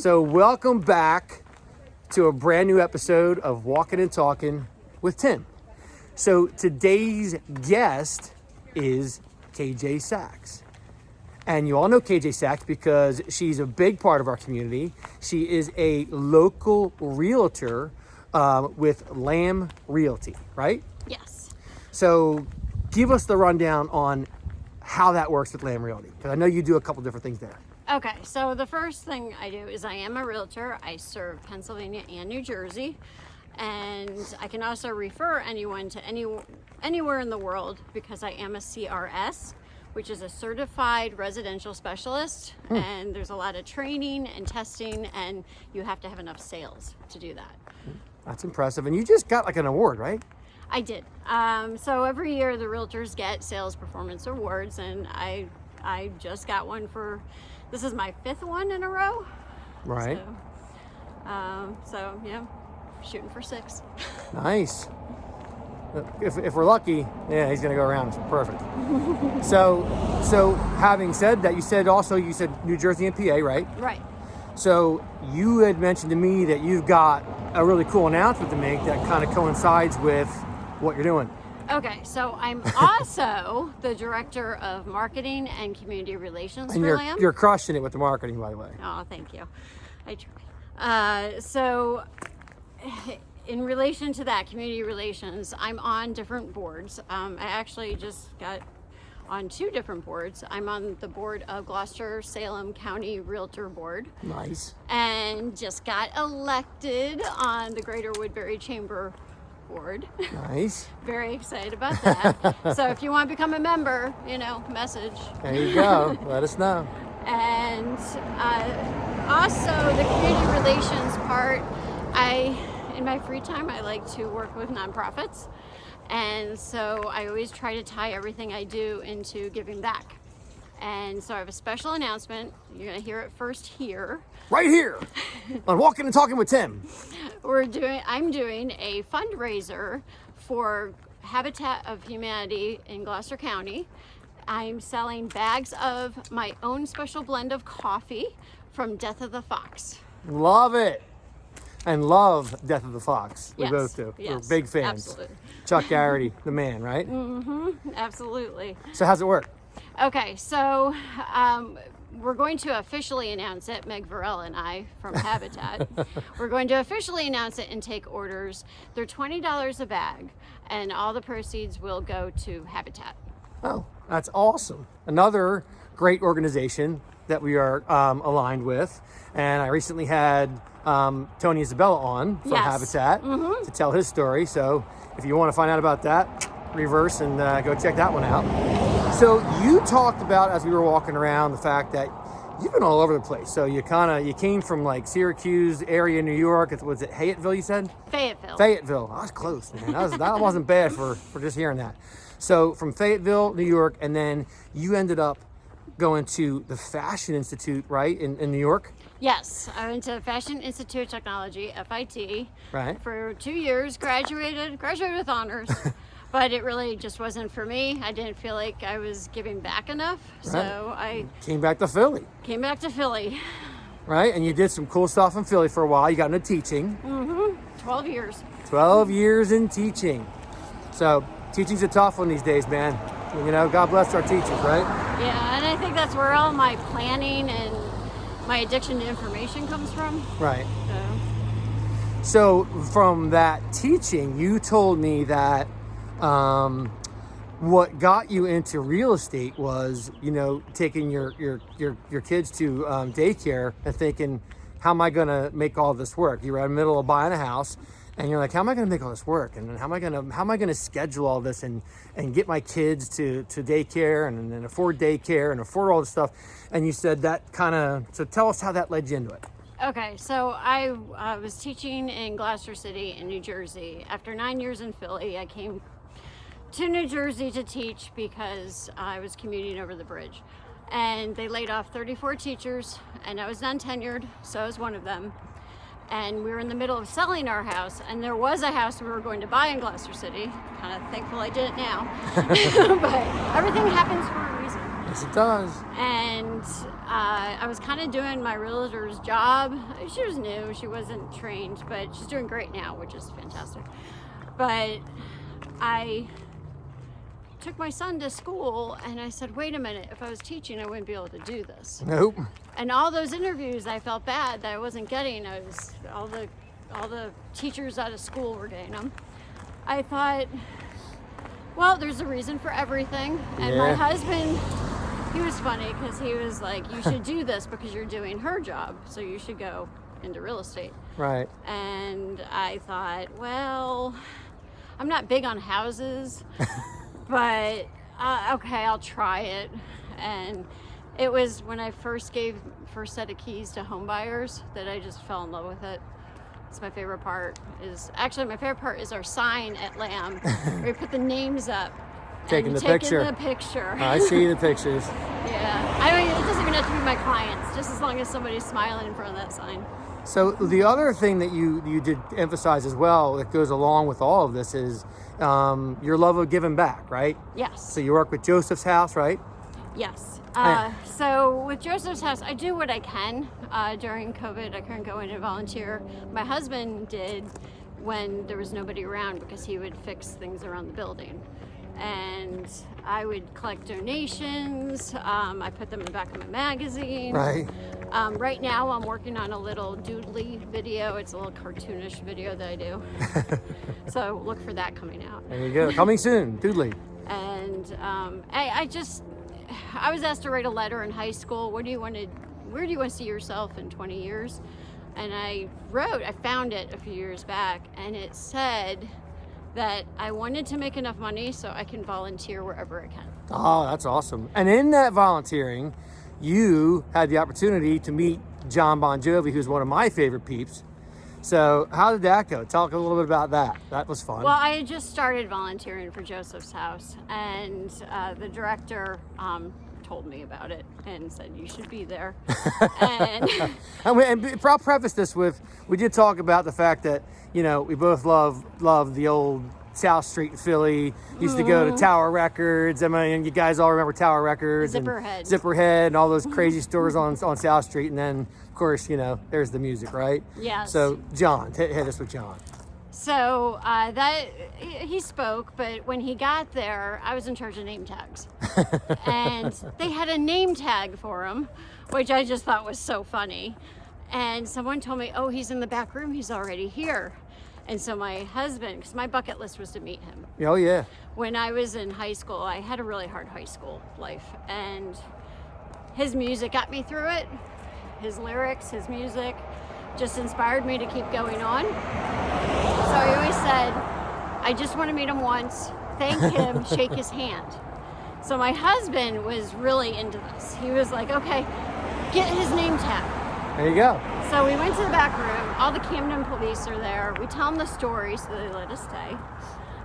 So welcome back to a brand new episode of Walkin Talkin with Tim. So today's guest is KJ Sachs. And you all know KJ Sachs because she's a big part of our community. She is a local realtor with Lamb Realty, right? Yes. So give us the rundown on how that works with Lamb Realty, because I know you do a couple different things there. Okay, so the first thing I do is I am a realtor. I serve Pennsylvania and New Jersey, and I can also refer anyone to anywhere in the world because I am a CRS, which is a certified residential specialist, and there's a lot of training and testing, and you have to have enough sales to do that. That's impressive. And you just got like an award, right? I did. So every year the realtors get sales performance awards, and I just got one this is my 5th one in a row. Right. So yeah, shooting for 6. Nice. If we're lucky, yeah, he's gonna go around. It's perfect. So having said that, you said New Jersey and PA, right? Right. So you had mentioned to me that you've got a really cool announcement to make that kind of coincides with what you're doing. Okay, so I'm also the director of marketing and community relations for Lamb. You're crushing it with the marketing, by the way. Oh, thank you. I try. So in relation to that, community relations, I'm on different boards. I actually just got on 2 different boards. I'm on the board of Gloucester-Salem County Realtor Board. Nice. And just got elected on the Greater Woodbury Chamber Board. Nice. Very excited about that. So if you want to become a member, message. There you go. Let us know. And also the community relations part, in my free time, I like to work with nonprofits. And so I always try to tie everything I do into giving back. And so I have a special announcement. You're going to hear it first here. Right here on Walkin Talkin with Tim. I'm doing a fundraiser for Habitat of Humanity in Gloucester County. I'm selling bags of my own special blend of coffee from Death of the Fox. Love it. And love Death of the Fox. We Yes, both do. yes, We're big fans. absolutely. Chuck Garrity, the man, right? Absolutely. So how's it work? Okay, so we're going to officially announce it, Meg Varell and I from Habitat. We're going to officially announce it and take orders. They're $20 a bag, and all the proceeds will go to Habitat. Oh, that's awesome. Another great organization that we are aligned with. And I recently had Tony Isabella on from Habitat to tell his story. So if you want to find out about that, reverse and go check that one out. So you talked about, as we were walking around, the fact that you've been all over the place. So you came from like Syracuse area, New York. Was it Fayetteville, you said? Fayetteville. I was close, man. That wasn't bad for just hearing that. So from Fayetteville, New York, and then you ended up going to the Fashion Institute, right, in New York? Yes, I went to Fashion Institute of Technology, FIT, right, for 2 years, graduated with honors. But it really just wasn't for me. I didn't feel like I was giving back enough. Right. So I came back to Philly. Right, and you did some cool stuff in Philly for a while. You got into teaching. 12 years. 12 years in teaching. So teaching's a tough one these days, man. God bless our teachers, right? Yeah, and I think that's where all my planning and my addiction to information comes from. Right. So from that teaching, you told me that what got you into real estate was, taking your kids to daycare and thinking, how am I going to make all this work? You were in the middle of buying a house and you're like, how am I going to make all this work? And how am I going to schedule all this and get my kids to daycare and afford daycare and afford all this stuff? And you said so tell us how that led you into it. Okay, so I was teaching in Gloucester City in New Jersey. After 9 years in Philly, I came to New Jersey to teach because I was commuting over the bridge. And they laid off 34 teachers, and I was non-tenured, so I was one of them. And we were in the middle of selling our house, and there was a house we were going to buy in Gloucester City. Kind of thankful I did it now. But everything happens for a reason. Yes, it does. And I was kind of doing my realtor's job. She was new, she wasn't trained, but she's doing great now, which is fantastic. But I took my son to school and I said, wait a minute, if I was teaching, I wouldn't be able to do this. Nope. And all those interviews, I felt bad that I wasn't getting. All the teachers out of school were getting them. I thought, well, there's a reason for everything. And my husband, he was funny because he was like, you should do this because you're doing her job, so you should go into real estate. Right. And I thought, well, I'm not big on houses, but okay, I'll try it. And it was when I first gave first set of keys to home buyers that I just fell in love with it. It's my favorite part. My favorite part is our sign at Lamb where we put the names up. Taking the picture. I see the pictures. Yeah. I mean, it doesn't even have to be my clients, just as long as somebody's smiling in front of that sign. So the other thing that you did emphasize as well that goes along with all of this is your love of giving back, right? Yes. So you work with Joseph's House, right? Yes. So with Joseph's House, I do what I can. During COVID, I couldn't go in and volunteer. My husband did when there was nobody around because he would fix things around the building. And I would collect donations. I put them in the back of my magazine. Right. Right now, I'm working on a little doodly video. It's a little cartoonish video that I do. So look for that coming out. There you go. Coming soon, doodly. And I was asked to write a letter in high school. Where do you want to see yourself in 20 years? And I found it a few years back, and it said that I wanted to make enough money so I can volunteer wherever I can. Oh, that's awesome. And in that volunteering, you had the opportunity to meet John Bon Jovi, who's one of my favorite peeps. So how did that go? Talk a little bit about that. That was fun. Well, I had just started volunteering for Joseph's House, and the director told me about it and said you should be there. and I'll preface this with, we did talk about the fact that, you know, we both love the old South Street in Philly. Used to go to Tower Records. I mean, you guys all remember Tower Records. Zipperhead and all those crazy stores on South Street. And then, of course, you know, there's the music, right? Yes. So, John, hit us with John. So he spoke, but when he got there, I was in charge of name tags. And they had a name tag for him, which I just thought was so funny. And someone told me, oh, he's in the back room, he's already here. And so my husband, because my bucket list was to meet him. Oh, yeah. When I was in high school, I had a really hard high school life. And his music got me through it. His lyrics, his music just inspired me to keep going on. So he always said, I just want to meet him once, thank him, shake his hand. So my husband was really into this. He was like, okay, get his name tag. There you go. So we went to the back room. All the Camden police are there. We tell them the story, so they let us stay.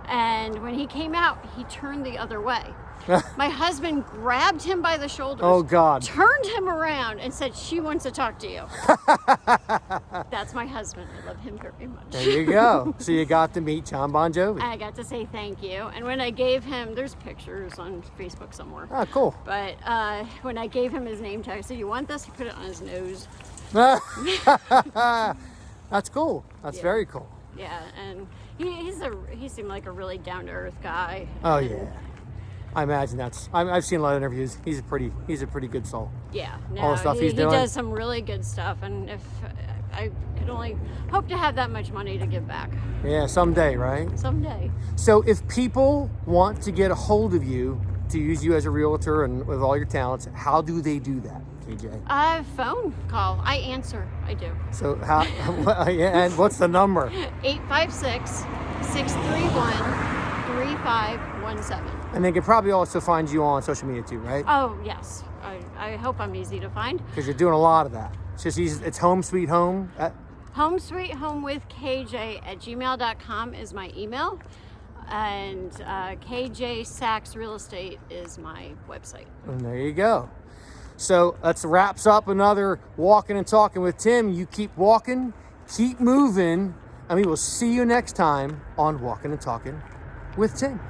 And when he came out, he turned the other way. My husband grabbed him by the shoulders. Oh, God. Turned him around and said, she wants to talk to you. That's my husband. I love him very much. There you go. So you got to meet John Bon Jovi. I got to say thank you. And when I gave him, there's pictures on Facebook somewhere. Oh, cool. But when I gave him his name tag, I said, you want this? He put it on his nose. That's cool. That's very cool. Yeah, and he seemed like a really down-to-earth guy. Oh, yeah. I imagine I've seen a lot of interviews. He's a pretty good soul. Yeah, no, all the stuff he's doing. He does some really good stuff, and if I could only hope to have that much money to give back. Yeah, someday, right? Someday. So if people want to get a hold of you to use you as a realtor and with all your talents, how do they do that, KJ? Phone call. I answer. I do. So how? And what's the number? 856-631-3517. And they can probably also find you on social media too, right? Oh, yes. I hope I'm easy to find. Because you're doing a lot of that. It's just easy. It's Home Sweet Home. Home Sweet Home with KJ at gmail.com is my email. And KJ Sachs Real Estate is my website. And there you go. So that wraps up another Walking and Talking with Tim. You keep walking, keep moving, and we will see you next time on Walking and Talking with Tim.